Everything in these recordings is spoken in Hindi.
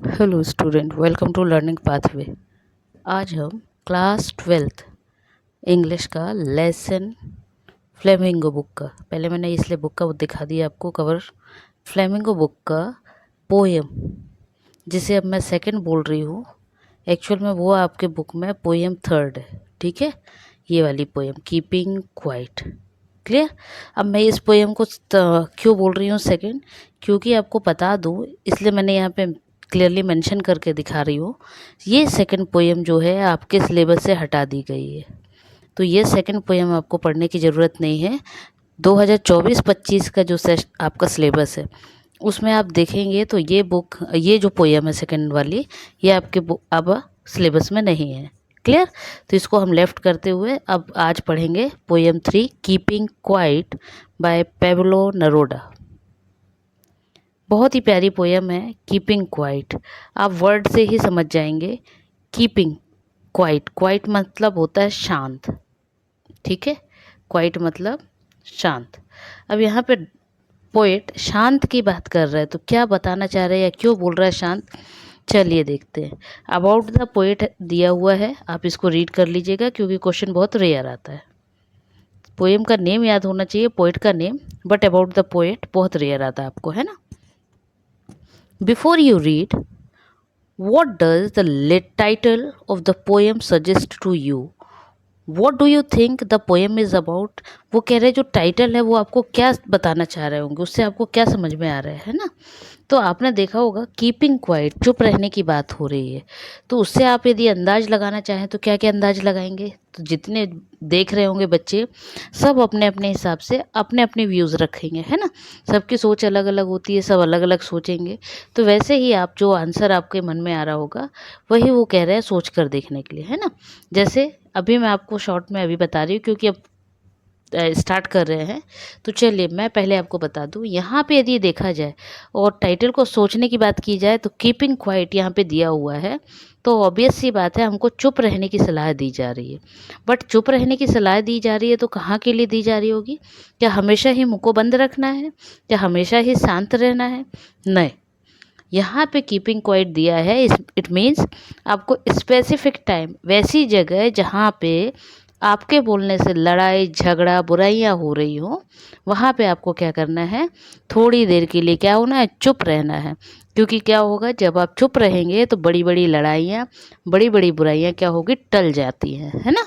Hello student, welcome to learning pathway. आज हम क्लास 12th इंग्लिश का लेसन फ्लेमिंगो बुक का, पहले मैंने इसलिए बुक का वो दिखा दिया आपको कवर। फ्लेमिंगो बुक का पोएम, जिसे अब मैं सेकंड बोल रही हूँ, एक्चुअल में वो आपके बुक में पोएम थर्ड है। ठीक है, ये वाली पोएम कीपिंग क्वाइट। क्लियर। अब मैं इस पोएम को क्यों बोल रही हूँ सेकंड, क्योंकि आपको बता दूँ, इसलिए मैंने यहाँ पे क्लियरली मेंशन करके दिखा रही हूँ। ये सेकंड पोएम जो है आपके सिलेबस से हटा दी गई है, तो ये सेकंड पोएम आपको पढ़ने की ज़रूरत नहीं है। 2024-25 का जो आपका सिलेबस है उसमें आप देखेंगे तो ये जो पोएम है सेकंड वाली, ये आपके अब सिलेबस में नहीं है। क्लियर। तो इसको हम लेफ्ट करते हुए अब आज पढ़ेंगे poem 3 keeping quiet by Pablo Neruda. बहुत ही प्यारी पोएम है कीपिंग क्वाइट। आप वर्ड से ही समझ जाएंगे। कीपिंग क्वाइट, क्वाइट मतलब होता है शांत। ठीक है, क्वाइट मतलब शांत। अब यहाँ पे पोएट शांत की बात कर रहा है, तो क्या बताना चाह रहा है या क्यों बोल रहा है शांत, चलिए देखते हैं। अबाउट द पोएट दिया हुआ है, आप इसको रीड कर लीजिएगा क्योंकि क्वेश्चन बहुत रेयर आता है। पोएम का नेम याद होना चाहिए, पोएट का name, but about the poet बहुत रेयर आता है आपको, है ना। Before you read, what does the title of the poem suggest to you? What do you think the poem is about? वो कह रहे जो टाइटल है वो आपको क्या बताना चाह रहे होंगे, उससे आपको क्या समझ में आ रहा है ना। तो आपने देखा होगा कीपिंग क्वाइट, चुप रहने की बात हो रही है, तो उससे आप यदि अंदाज लगाना चाहें तो क्या क्या अंदाज लगाएंगे। तो जितने देख रहे होंगे बच्चे, सब अपने अपने हिसाब से अपने अपने व्यूज़ रखेंगे, है ना। सबकी सोच अलग अलग होती है, सब अलग अलग सोचेंगे। तो वैसे ही आप जो आंसर आपके मन में आ रहा होगा वही वो कह रहे हैं सोच कर देखने के लिए, है ना। जैसे अभी मैं आपको शॉर्ट में अभी बता रही हूँ क्योंकि अब स्टार्ट कर रहे हैं, तो चलिए मैं पहले आपको बता दूं। यहाँ पे यदि देखा जाए और टाइटल को सोचने की बात की जाए तो कीपिंग क्वाइट यहाँ पे दिया हुआ है, तो ऑब्वियस सी बात है हमको चुप रहने की सलाह दी जा रही है। बट चुप रहने की सलाह दी जा रही है तो कहाँ के लिए दी जा रही होगी? क्या हमेशा ही मुँह को बंद रखना है? क्या हमेशा ही शांत रहना है? नहीं, यहाँ पे कीपिंग क्वाइट दिया है, इट मीन्स आपको स्पेसिफिक टाइम, वैसी जगह जहाँ पे आपके बोलने से लड़ाई झगड़ा बुराइयाँ हो रही हो, वहाँ पे आपको क्या करना है, थोड़ी देर के लिए क्या होना है, चुप रहना है। क्योंकि क्या होगा, जब आप चुप रहेंगे तो बड़ी बड़ी लड़ाइयाँ, बड़ी बड़ी बुराइयाँ क्या होगी, टल जाती हैं, है ना।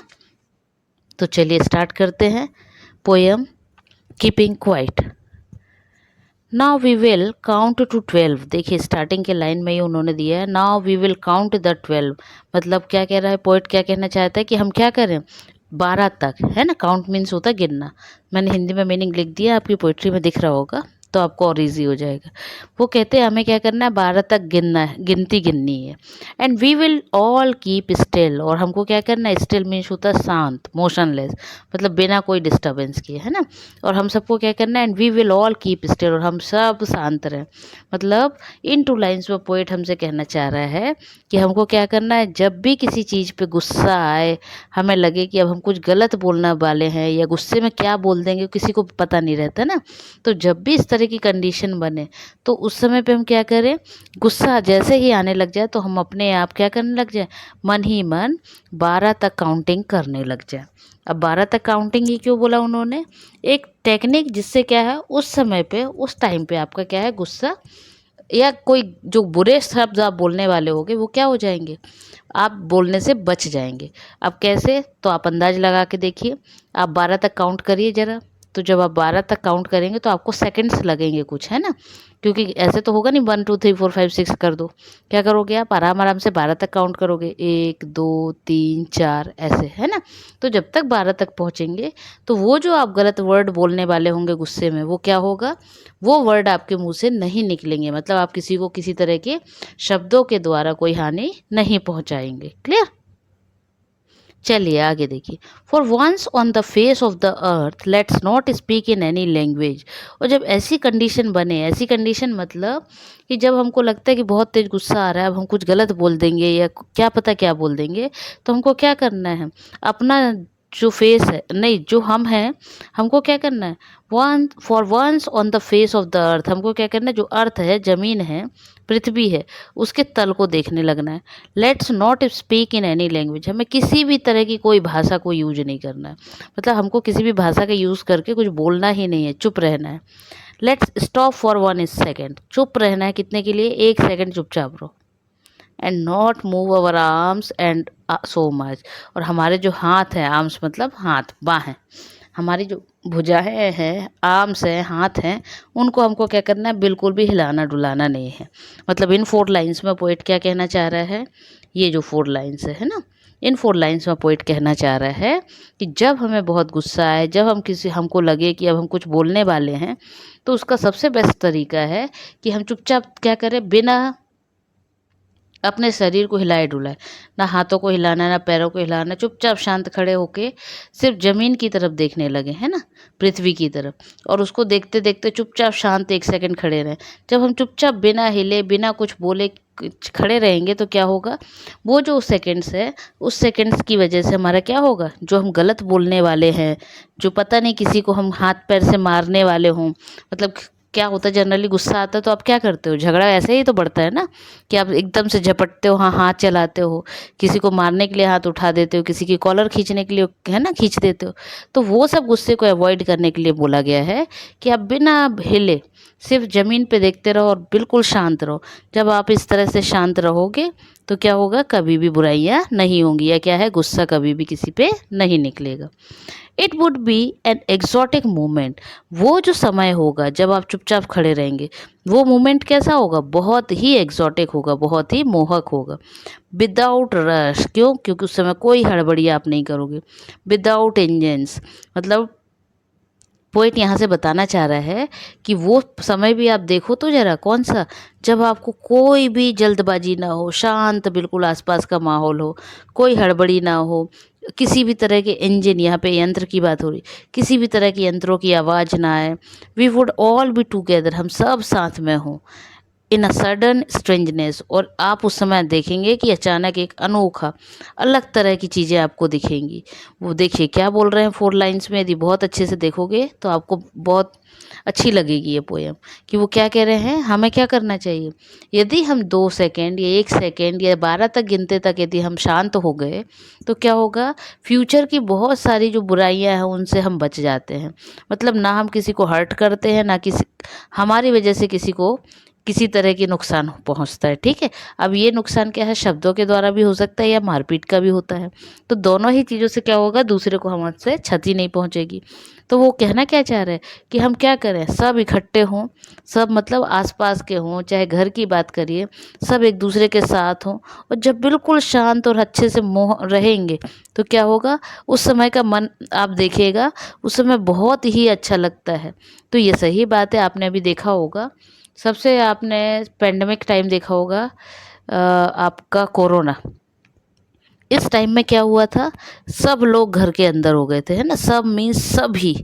तो चलिए स्टार्ट करते हैं poem keeping quiet. Now we will count to 12। देखिए स्टार्टिंग के लाइन में ही उन्होंने दिया है now we will count the 12। मतलब क्या कह रहा है पोइट, क्या कहना चाहता है कि हम क्या करें, 12 तक, है ना। काउंट मीन्स होता है गिनना। मैंने हिंदी में मीनिंग लिख दिया, आपकी पोइट्री में दिख रहा होगा तो आपको और ईजी हो जाएगा। वो कहते हैं हमें क्या करना है, 12 तक गिनना है, गिनती गिननी है। And we will all keep still, और हमको क्या करना है, स्टिल मीन्स होता है शांत, मोशनलेस, मतलब बिना कोई डिस्टर्बेंस किए, है ना। और हम सबको क्या करना है, and we will all keep still, और हम सब शांत रहें। मतलब इन टू लाइन्स में पोइट हमसे कहना चाह रहा है कि हमको क्या करना है, जब भी किसी चीज़ पे गुस्सा आए, हमें लगे कि अब हम कुछ गलत बोलने वाले हैं या गुस्से में क्या बोल देंगे किसी को पता नहीं रहता ना, तो जब भी इस तरह की कंडीशन बने तो उस समय पे हम क्या करें, गुस्सा जैसे ही आने लग जाए तो हम अपने आप क्या करने लग जाए, मन ही मन 12 तक काउंटिंग करने लग जाए। अब 12 तक काउंटिंग ही क्यों बोला उन्होंने, एक टेक्निक जिससे क्या है, उस समय पे उस टाइम पे आपका क्या है, गुस्सा या कोई जो बुरे शब्द आप बोलने वाले होंगे वो क्या हो जाएंगे, आप बोलने से बच जाएंगे। अब कैसे, तो आप अंदाज लगा के देखिए, आप 12 तक काउंट करिए ज़रा। तो जब आप 12 तक काउंट करेंगे तो आपको सेकंड्स लगेंगे कुछ, है ना। क्योंकि ऐसे तो होगा नहीं 1 2 3 4 5 6 कर दो। क्या करोगे, आप आराम आराम से 12 तक काउंट करोगे, 1 2 3 4 ऐसे, है ना। तो जब तक 12 तक पहुँचेंगे तो वो जो आप गलत वर्ड बोलने वाले होंगे गुस्से में, वो क्या होगा, वो वर्ड आपके मुंह से नहीं निकलेंगे। मतलब आप किसी को किसी तरह के शब्दों के द्वारा कोई हानि नहीं पहुंचाएंगे। क्लियर। चलिए आगे देखिए। For once on the face of the earth let's not speak in any language. और जब ऐसी कंडीशन बने, ऐसी कंडीशन मतलब कि जब हमको लगता है कि बहुत तेज गुस्सा आ रहा है, अब हम कुछ गलत बोल देंगे या क्या पता क्या बोल देंगे, तो हमको क्या करना है, अपना जो फेस है नहीं, जो हम हैं, हमको क्या करना है, once on the face of the earth, हमको क्या करना है, जो अर्थ है, जमीन है, पृथ्वी है, उसके तल को देखने लगना है। Let's not speak in any language, हमें किसी भी तरह की कोई भाषा को यूज नहीं करना है, मतलब हमको किसी भी भाषा का यूज़ करके कुछ बोलना ही नहीं है, चुप रहना है। लेट्स स्टॉप फॉर 1 सेकेंड, चुप रहना है, कितने के लिए, 1 सेकेंड चुपचाप रहो। And not move our arms and so much, और हमारे जो हाथ हैं, आर्म्स मतलब हाथ बाहें, हमारी जो भुजाएं हैं, आर्म्स हैं, हाथ हैं, उनको हमको क्या करना है, बिल्कुल भी हिलाना डुलाना नहीं है। मतलब इन 4 लाइन्स में पोइट क्या कहना चाह रहा है, ये जो 4 लाइन्स है ना, इन 4 लाइन्स में पोइट कहना चाह रहा है कि जब हमें बहुत गुस्सा आए, जब हमको लगे कि अब हम कुछ बोलने वाले हैं, तो उसका सबसे बेस्ट तरीका है कि हम चुपचाप क्या करें, बिना अपने शरीर को हिलाए डुलाए, ना हाथों को हिलाना, ना पैरों को हिलाना, चुपचाप शांत खड़े होके सिर्फ जमीन की तरफ देखने लगे, है ना, पृथ्वी की तरफ, और उसको देखते देखते चुपचाप शांत 1 सेकंड खड़े रहें। जब हम चुपचाप बिना हिले, बिना कुछ बोले खड़े रहेंगे, तो क्या होगा, वो जो सेकंड्स है, उस सेकंड्स की वजह से हमारा क्या होगा, जो हम गलत बोलने वाले हैं, जो पता नहीं किसी को हम हाथ पैर से मारने वाले हों, मतलब क्या होता है, जनरली गुस्सा आता है तो आप क्या करते हो, झगड़ा ऐसे ही तो बढ़ता है ना, कि आप एकदम से झपटते हो, हाँ हाथ चलाते हो, किसी को मारने के लिए हाथ उठा देते हो, किसी की कॉलर खींचने के लिए, है ना, खींच देते हो। तो वो सब गुस्से को अवॉइड करने के लिए बोला गया है कि आप बिना हिले सिर्फ ज़मीन पे देखते रहो और बिल्कुल शांत रहो। जब आप इस तरह से शांत रहोगे तो क्या होगा, कभी भी बुराइयाँ नहीं होंगी, या क्या है, गुस्सा कभी भी किसी पे नहीं निकलेगा। It would be an exotic moment, वो जो समय होगा जब आप चुपचाप खड़े रहेंगे, वो मोमेंट कैसा होगा, बहुत ही एग्जॉटिक होगा, बहुत ही मोहक होगा। विदाउट रश, क्यों, क्योंकि उस समय कोई हड़बड़ी आप नहीं करोगे। विदाउट इंजन्स, मतलब पोइट यहाँ से बताना चाह रहा है कि वो समय भी आप देखो तो जरा, कौन सा, जब आपको कोई भी जल्दबाजी ना हो, शांत बिल्कुल आसपास का माहौल हो, कोई हड़बड़ी ना हो, किसी भी तरह के इंजन, यहाँ पे यंत्र की बात हो रही, किसी भी तरह के यंत्रों की आवाज़ ना आए। We would all be together, हम सब साथ में हों, इन अ सडन स्ट्रेंजनेस, और आप उस समय देखेंगे कि अचानक एक अनोखा अलग तरह की चीज़ें आपको दिखेंगी। वो देखिए क्या बोल रहे हैं 4 लाइन्स में, यदि बहुत अच्छे से देखोगे तो आपको बहुत अच्छी लगेगी ये पोयम, कि वो क्या कह रहे हैं, हमें क्या करना चाहिए, यदि हम 2 सेकेंड या 1 सेकेंड या 12 तक गिनते तक यदि हम शांत हो गए, तो क्या होगा, फ्यूचर की बहुत सारी जो बुराइयां हैं उनसे हम बच जाते हैं। मतलब ना हम किसी को हर्ट करते हैं, ना किसी, हमारी वजह से किसी को किसी तरह की नुकसान पहुंचता है, ठीक है। अब ये नुकसान क्या है, शब्दों के द्वारा भी हो सकता है या मारपीट का भी होता है, तो दोनों ही चीज़ों से क्या होगा, दूसरे को हमसे क्षति नहीं पहुंचेगी। तो वो कहना क्या चाह रहे हैं कि हम क्या करें, सब इकट्ठे हों, सब मतलब आसपास के हों, चाहे घर की बात करिए, सब एक दूसरे के साथ हों, और जब बिल्कुल शांत और अच्छे से मोह रहेंगे, तो क्या होगा, उस समय का मन आप देखिएगा, उस समय बहुत ही अच्छा लगता है। तो ये सही बात है, आपने अभी देखा होगा, सबसे आपने पेंडेमिक टाइम देखा होगा, आपका कोरोना, इस टाइम में क्या हुआ था, सब लोग घर के अंदर हो गए थे, है ना, सब मीन्स सभी,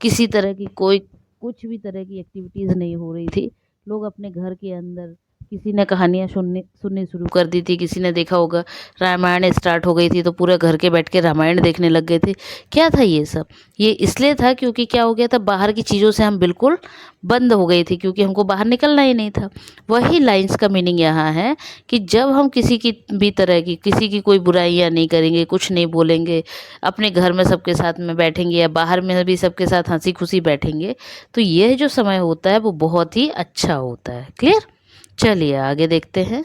किसी तरह की कोई कुछ भी तरह की एक्टिविटीज़ नहीं हो रही थी, लोग अपने घर के अंदर, किसी ने कहानियाँ सुनने सुननी शुरू कर दी थी, किसी ने देखा होगा रामायण स्टार्ट हो गई थी तो पूरे घर के बैठ के रामायण देखने लग गए थे। क्या था ये सब, ये इसलिए था क्योंकि क्या हो गया था, बाहर की चीज़ों से हम बिल्कुल बंद हो गई थी, क्योंकि हमको बाहर निकलना ही नहीं था। वही लाइंस का मीनिंग यहाँ है कि जब हम किसी की भी तरह की, किसी की कोई बुराइयाँ नहीं करेंगे, कुछ नहीं बोलेंगे, अपने घर में सबके साथ में बैठेंगे या बाहर में भी सबके साथ हंसी खुशी बैठेंगे, तो यह जो समय होता है वो बहुत ही अच्छा होता है। क्लियर, चलिए आगे देखते हैं।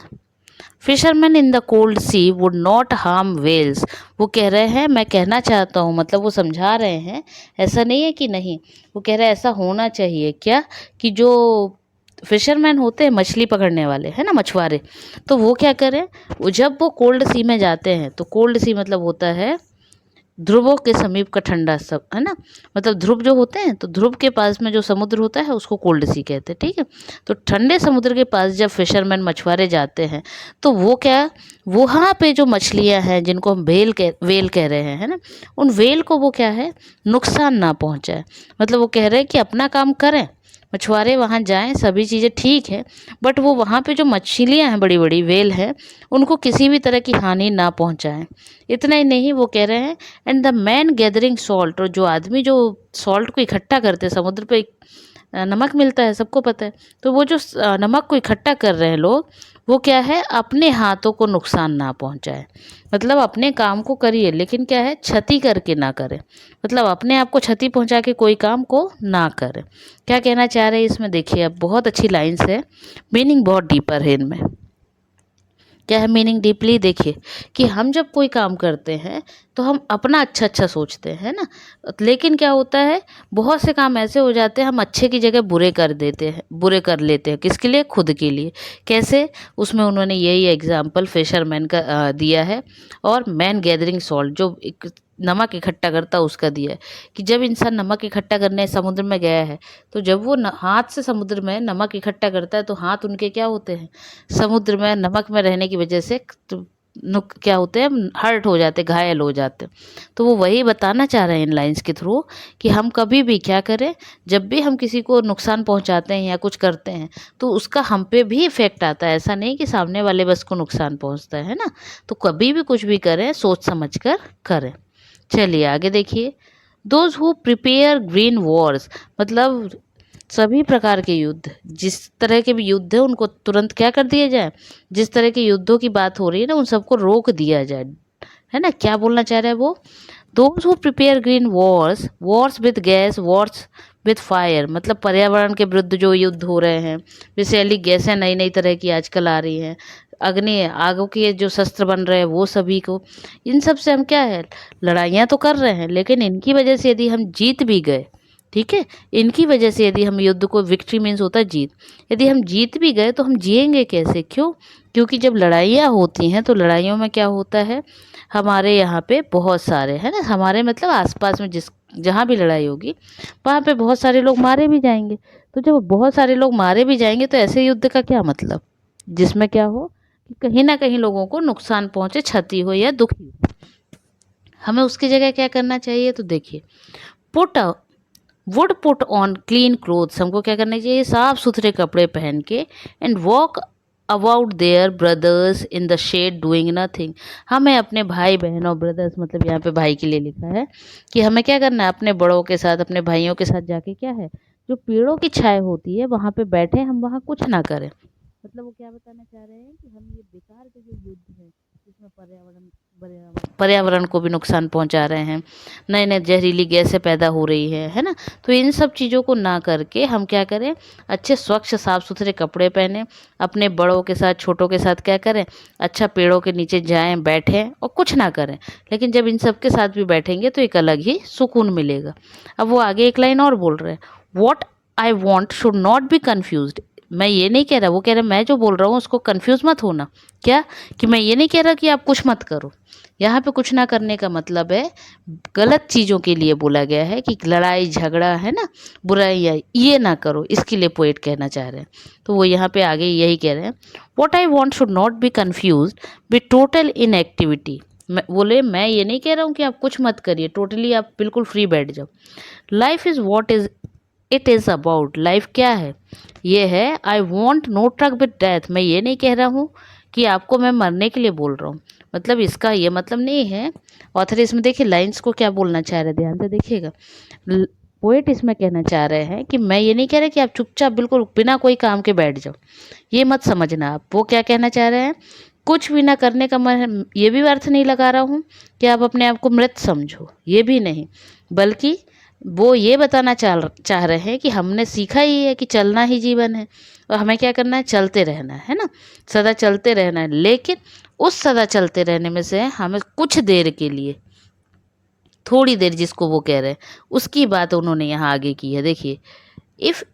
Fisherman in the cold sea would not harm whales, वो कह रहे हैं, मैं कहना चाहता हूँ, मतलब वो समझा रहे हैं, ऐसा नहीं है कि नहीं, वो कह रहे हैं ऐसा होना चाहिए क्या, कि जो फिशरमैन होते हैं, मछली पकड़ने वाले, है ना, मछुआरे, तो वो क्या करें, वो जब वो कोल्ड सी में जाते हैं, तो कोल्ड सी मतलब होता है ध्रुवों के समीप का ठंडा, सब है ना, मतलब ध्रुव जो होते हैं, तो ध्रुव के पास में जो समुद्र होता है उसको कोल्ड सी कहते हैं, ठीक है। तो ठंडे समुद्र के पास जब फिशरमैन मछुआरे जाते हैं, तो वो क्या, वहाँ पे जो मछलियाँ हैं जिनको हम वेल कह रहे हैं, है ना, उन वेल को वो क्या है, नुकसान ना पहुँचाए, मतलब वो कह रहे हैं कि अपना काम करें मछुआरे वहाँ जाएं, सभी चीज़ें ठीक है, बट वो वहाँ पे जो मछलियाँ हैं, बड़ी बड़ी वेल हैं, उनको किसी भी तरह की हानि ना पहुँचाएं। इतना ही नहीं, वो कह रहे हैं and the man gathering salt, और जो आदमी जो सॉल्ट को इकट्ठा करते हैं, समुद्र पे नमक मिलता है, सबको पता है, तो वो जो नमक को इकट्ठा कर रहे हैं लोग, वो क्या है, अपने हाथों को नुकसान ना पहुंचाए। मतलब अपने काम को करिए, लेकिन क्या है, क्षति करके ना करें। मतलब अपने आप को क्षति पहुंचा के कोई काम को ना करें। क्या कहना चाह रहे हैं इसमें, देखिए अब बहुत अच्छी लाइन्स है, मीनिंग बहुत डीपर है इनमें। क्या है मीनिंग डीपली, देखिए कि हम जब कोई काम करते हैं तो हम अपना अच्छा अच्छा सोचते हैं ना, लेकिन क्या होता है, बहुत से काम ऐसे हो जाते हैं हम अच्छे की जगह बुरे कर देते हैं, बुरे कर लेते हैं, किसके लिए, खुद के लिए। कैसे, उसमें उन्होंने यही एग्जाम्पल फिशरमैन का दिया है, और मैन गैदरिंग सॉल्ट, जो एक नमक इकट्ठा करता उसका दिया है, कि जब इंसान नमक इकट्ठा करने समुद्र में गया है, तो जब वो हाथ से समुद्र में नमक इकट्ठा करता है, तो हाथ उनके क्या होते हैं, समुद्र में नमक में रहने की वजह से तो क्या होते हैं, हर्ट हो जाते, घायल हो जाते। तो वो वही बताना चाह रहे हैं इन लाइंस के थ्रू, कि हम कभी भी क्या करें, जब भी हम किसी को नुकसान पहुंचाते हैं या कुछ करते हैं, तो उसका हम पे भी इफेक्ट आता है। ऐसा नहीं कि सामने वाले बस को नुकसान पहुंचता है ना। तो कभी भी कुछ भी करें सोच समझ कर करें। चलिए आगे देखिए, those who prepare green Wars, मतलब सभी प्रकार के युद्ध, जिस तरह के भी युद्ध है उनको तुरंत क्या कर दिया जाए, जिस तरह के युद्धों की बात हो रही है ना, उन सबको रोक दिया जाए, है ना। क्या बोलना चाह रहा है वो, those who prepare green Wars, Wars with gas, Wars with fire, मतलब पर्यावरण के विरुद्ध जो युद्ध हो रहे हैं, विषैली गैसें नई नई तरह की आजकल आ रही हैं, अग्नि आगों के जो शस्त्र बन रहे हैं वो सभी को, इन सब से हम क्या है, लड़ाइयाँ तो कर रहे हैं, लेकिन इनकी वजह से यदि हम जीत भी गए, ठीक है, इनकी वजह से यदि हम युद्ध को, विक्ट्री मीन्स होता है जीत, यदि हम जीत भी गए तो हम जिएंगे कैसे, क्यों, क्योंकि जब लड़ाइयाँ होती हैं तो लड़ाइयों में क्या होता है, हमारे यहाँ पे बहुत सारे, है ना, हमारे मतलब आसपास में जिस जहाँ भी लड़ाई होगी वहाँ पे बहुत सारे लोग मारे भी जाएंगे। तो जब बहुत सारे लोग मारे भी जाएंगे तो ऐसे युद्ध का क्या मतलब, जिसमें क्या हो कि कहीं ना कहीं लोगों को नुकसान पहुंचे, क्षति हो या दुखी हो। हमें उसकी जगह क्या करना चाहिए, तो देखिए, put would put on clean clothes, हमको क्या करना चाहिए, साफ सुथरे कपड़े पहन के, and walk about their brothers in the shade doing nothing, हमें अपने भाई बहनों, ब्रदर्स मतलब यहाँ पे भाई के लिए लिखा है, कि हमें क्या करना है, अपने बड़ों के साथ, अपने भाइयों के साथ जाके क्या है, जो पेड़ों की छाया होती है वहाँ पे बैठे, हम वहाँ कुछ ना करें। मतलब वो क्या बताना चाह रहे हैं कि हम ये बेकार के जो युद्ध है, जिसमें पर्यावरण को भी नुकसान पहुंचा रहे हैं, नए नए जहरीली गैसें पैदा हो रही है ना, तो इन सब चीज़ों को ना करके हम क्या करें, अच्छे स्वच्छ साफ सुथरे कपड़े पहने, अपने बड़ों के साथ छोटों के साथ क्या करें, अच्छा पेड़ों के नीचे जाएं, बैठें और कुछ ना करें। लेकिन जब इन सब के साथ भी बैठेंगे तो एक अलग ही सुकून मिलेगा। अब वो आगे एक लाइन और बोल रहे हैं, what I want should not be confuse, मैं ये नहीं कह रहा, वो कह रहा मैं जो बोल रहा हूँ उसको कंफ्यूज मत होना। क्या, कि मैं ये नहीं कह रहा कि आप कुछ मत करो, यहाँ पे कुछ ना करने का मतलब है गलत चीज़ों के लिए बोला गया है, कि लड़ाई झगड़ा है ना, बुराई ये ना करो, इसके लिए पोएट कहना चाह रहे हैं। तो वो यहाँ पे आगे यही कह रहे हैं, what I want should not be confuse with total inactivity, मैं बोले मैं ये नहीं कह रहा हूँ कि आप कुछ मत करिए, टोटली आप बिल्कुल फ्री बैठ जाओ। Life is what is it is about, life क्या है, ये है I want no truck with death, मैं ये नहीं कह रहा हूँ कि आपको मैं मरने के लिए बोल रहा हूँ, मतलब इसका ये मतलब नहीं है। ऑथर इसमें देखिए लाइंस को क्या बोलना चाह रहे हैं, ध्यान से देखिएगा। पोएट इसमें कहना चाह रहे हैं कि मैं ये नहीं कह रहा कि आप चुपचाप बिल्कुल बिना कोई काम के बैठ जाओ, ये मत समझना आप। वो क्या कहना चाह रहे हैं, कुछ भी ना करने का मैं ये भी अर्थ नहीं लगा रहा हूँ कि आप अपने आप को मृत समझो, ये भी नहीं, बल्कि वो ये बताना चाह रहे हैं कि हमने सीखा ही है कि चलना ही जीवन है, और हमें क्या करना है, चलते रहना है ना, सदा चलते रहना है। लेकिन उस सदा चलते रहने में से हमें कुछ देर के लिए, थोड़ी देर जिसको वो कह रहे हैं, उसकी बात उन्होंने यहाँ आगे की है। देखिए, if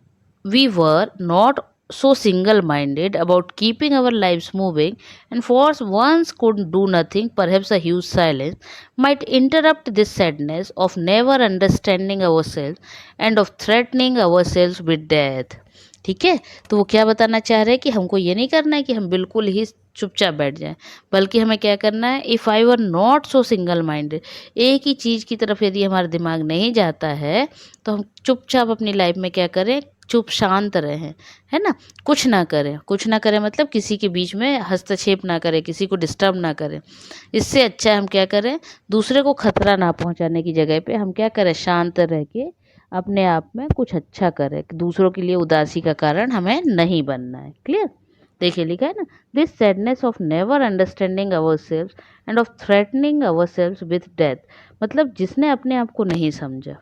we were not so single minded about keeping our lives moving and for once could do nothing, perhaps a huge silence might interrupt this sadness of never understanding ourselves and of threatening ourselves with death। ठीक है, तो वो क्या बताना चाह रहे हैं कि हमको ये नहीं करना है कि हम बिल्कुल ही चुपचाप बैठ जाएं, बल्कि हमें क्या करना है, if I were not so single minded, एक ही चीज़ की तरफ यदि हमारा दिमाग नहीं जाता है तो हम चुपचाप अपनी लाइफ में क्या करें, चुप शांत रहें, है ना, कुछ ना करें मतलब किसी के बीच में हस्तक्षेप ना करें, किसी को डिस्टर्ब ना करें। इससे अच्छा हम क्या करें, दूसरे को खतरा ना पहुंचाने की जगह पे हम क्या करें, शांत रह के अपने आप में कुछ अच्छा करें। दूसरों के लिए उदासी का कारण हमें नहीं बनना है। क्लियर। देखिए लिखा है ना, this sadness of never understanding our self end of threatening our self with death, मतलब जिसने अपने आप को नहीं समझा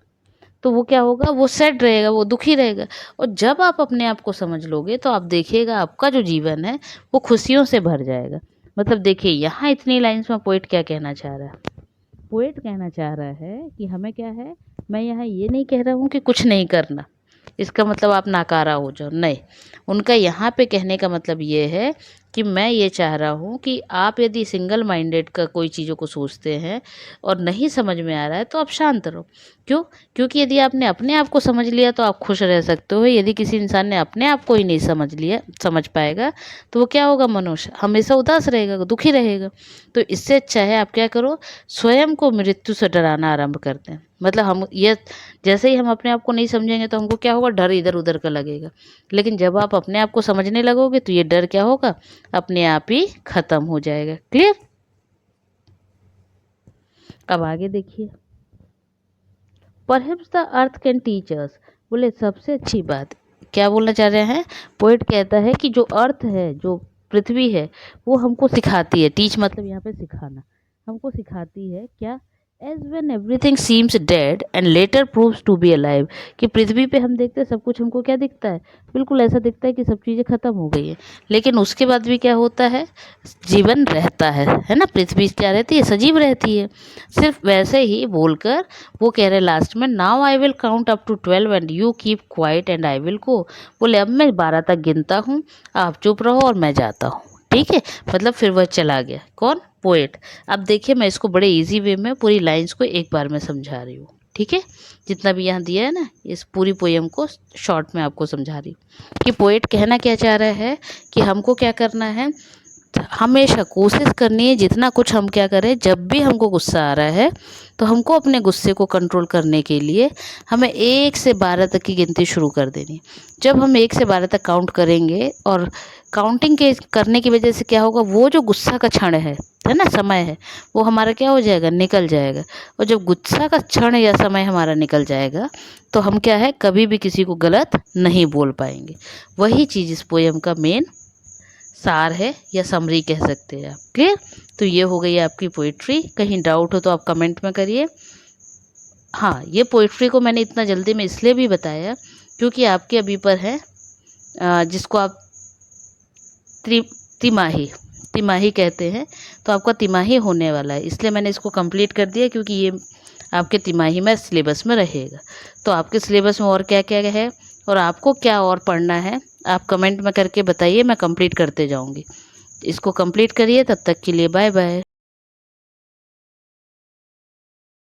तो वो क्या होगा, वो सैड रहेगा, वो दुखी रहेगा। और जब आप अपने आप को समझ लोगे तो आप देखिएगा आपका जो जीवन है वो खुशियों से भर जाएगा। मतलब देखिए यहाँ इतनी लाइन्स में पोइट क्या कहना चाह रहा है, पोएट कहना चाह रहा है कि हमें क्या है, मैं यहाँ ये नहीं कह रहा हूँ कि कुछ नहीं करना, इसका मतलब आप नाकारा हो जाओ, नहीं। उनका यहाँ पे कहने का मतलब ये है कि मैं ये चाह रहा हूँ कि आप यदि सिंगल माइंडेड का कोई चीज़ों को सोचते हैं और नहीं समझ में आ रहा है तो आप शांत रहो। क्यों? क्योंकि यदि आपने अपने आप को समझ लिया तो आप खुश रह सकते हो। यदि किसी इंसान ने अपने आप को ही नहीं समझ पाएगा तो वो क्या होगा, मनुष्य हमेशा उदास रहेगा, दुखी रहेगा। तो इससे अच्छा है आप क्या करो, स्वयं को मृत्यु से डराना आरंभ करते हैं। मतलब हम ये जैसे ही हम अपने आप को नहीं समझेंगे तो हमको क्या होगा, डर इधर उधर का लगेगा। लेकिन जब आप अपने आप को समझने लगोगे तो ये डर क्या होगा, अपने आप ही खत्म हो जाएगा। क्लियर। अब आगे देखिए, perhaps the earth can teach us, बोले सबसे अच्छी बात क्या बोलना चाह रहे हैं, पोइट कहता है कि जो अर्थ है, जो पृथ्वी है, वो हमको सिखाती है। टीच मतलब यहाँ पे सिखाना, हमको सिखाती है क्या, as when everything seems dead and later proves to be alive, कि पृथ्वी पे हम देखते हैं सब कुछ हमको क्या दिखता है, बिल्कुल ऐसा दिखता है कि सब चीज़ें खत्म हो गई है, लेकिन उसके बाद भी क्या होता है, जीवन रहता है ना, पृथ्वी क्या रहती है, सजीव रहती है। सिर्फ वैसे ही बोलकर वो कह रहे लास्ट में, now I will count up to 12 and you keep quiet and I will go, बोले अब मैं 12 तक गिनता हूँ, आप चुप रहो और मैं जाता हूँ। ठीक है, मतलब फिर वह चला गया। कौन, पोएट। अब देखिए मैं इसको बड़े इजी वे में पूरी लाइंस को एक बार में समझा रही हूँ। ठीक है, जितना भी यहाँ दिया है ना, इस पूरी पोयम को शॉर्ट में आपको समझा रही हूँ कि पोएट कहना क्या चाह रहा है कि हमको क्या करना है, हमेशा कोशिश करनी है, जितना कुछ हम क्या करें, जब भी हमको गुस्सा आ रहा है तो हमको अपने गुस्से को कंट्रोल करने के लिए हमें 1 से 12 तक की गिनती शुरू कर देनी। जब हम 1 से 12 तक काउंट करेंगे और काउंटिंग के करने की वजह से क्या होगा, वो जो गुस्सा का क्षण है ना, समय है, वो हमारा क्या हो जाएगा, निकल जाएगा। और जब गुस्सा का क्षण या समय हमारा निकल जाएगा तो हम क्या है, कभी भी किसी को गलत नहीं बोल पाएंगे। वही चीज़ इस पोयम का मेन सार है या समरी कह सकते हैं आप। क्लियर। तो ये हो गई आपकी पोइट्री। कहीं डाउट हो तो आप कमेंट में करिए। हाँ, ये पोइट्री को मैंने इतना जल्दी में इसलिए भी बताया क्योंकि आपके अभी पर है जिसको आप तिमाही तिमाही कहते हैं, तो आपका तिमाही होने वाला है, इसलिए मैंने इसको कंप्लीट कर दिया क्योंकि ये आपके तिमाही में सिलेबस में रहेगा। तो आपके सिलेबस में और क्या क्या है और आपको क्या और पढ़ना है, आप कमेंट में करके बताइए, मैं कंप्लीट करते जाऊंगी। इसको कंप्लीट करिए, तब तक के लिए बाय बाय।